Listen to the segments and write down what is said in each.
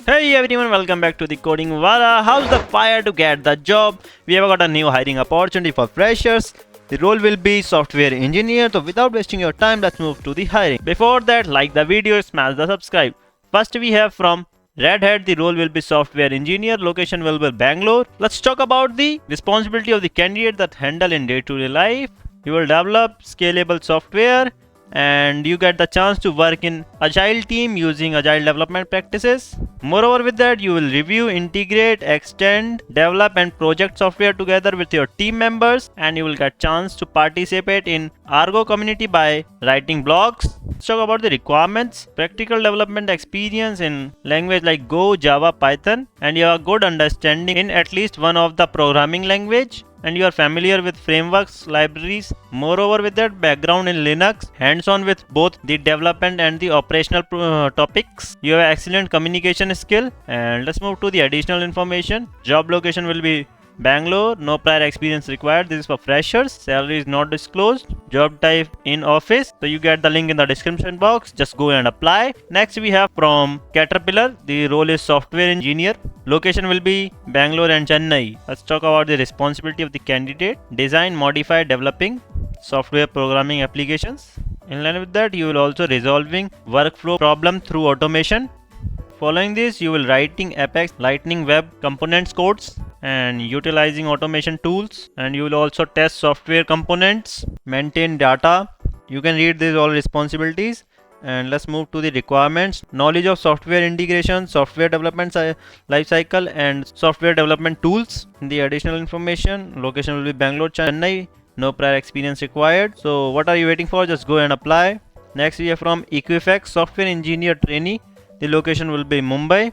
Hey everyone, welcome back to the Coding Wallah. How's the fire to get the job? We have got a new hiring opportunity for freshers. The role will be software engineer. So without wasting your time, let's move to the hiring. Before that, like the video, smash the subscribe. First we have from Red Hat, the role will be software engineer. Location will be Bangalore. Let's talk about the responsibility of the candidate that handle in day-to-day life. You will develop scalable software and you get the chance to work in agile team using agile development practices. Moreover, with that, you will review, integrate, extend, develop and project software together with your team members, and you will get chance to participate in Argo community by writing blogs. Let's talk about the requirements. Practical development experience in language like Go, Java, Python, and you have good understanding in at least one of the programming language, and you are familiar with frameworks, libraries. Moreover, with that, background in Linux, hands-on with both the development and the operational topics. You have excellent communication skill. And let's move to the additional information. Job location will be Bangalore, no prior experience required. This is for freshers. Salary is not disclosed. Job type in office. So you get the link in the description box. Just go and apply. Next we have from Caterpillar. The role is software engineer. Location will be Bangalore and Chennai. Let's talk about the responsibility of the candidate. Design, modify, developing software programming applications. In line with that, you will also resolving workflow problem through automation. Following this, you will writing Apex Lightning Web components codes and utilizing automation tools, and you will also test software components, maintain data. You can read these all responsibilities. And let's move to the requirements. Knowledge of software integration, software development lifecycle and software development tools. The additional information, location will be Bangalore, Chennai, no prior experience required. So what are you waiting for? Just go and apply. Next we have from Equifax, software engineer trainee. The location will be Mumbai,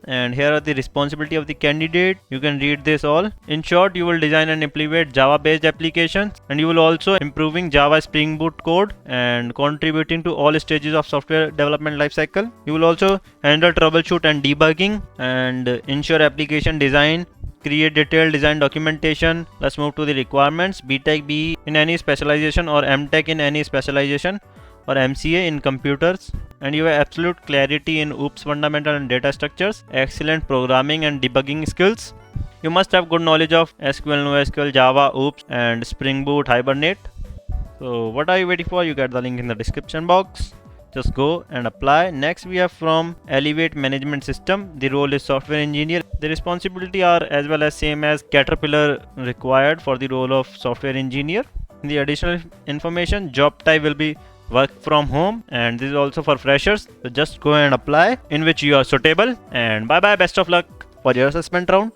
and here are the responsibility of the candidate. You can read this all. In short, you will design and implement Java based applications, and you will also improving Java Spring Boot code and contributing to all stages of software development lifecycle. You will also handle troubleshoot and debugging and ensure application design, create detailed design documentation. Let's move to the requirements. BTech BE in any specialization or MTech in any specialization or MCA in computers, and you have absolute clarity in OOPS fundamental and data structures, excellent programming and debugging skills. You must have good knowledge of SQL, NoSQL, Java, OOPS and Spring Boot, Hibernate. So what are you waiting for? You get the link in the description box. Just go and apply. Next we have from Elevate Management System. The role is software engineer. The responsibility are as well as same as Caterpillar required for the role of software engineer. The additional information, job type will be work from home, and this is also for freshers. So just go and apply in which you are suitable, and bye bye, best of luck for your assessment round.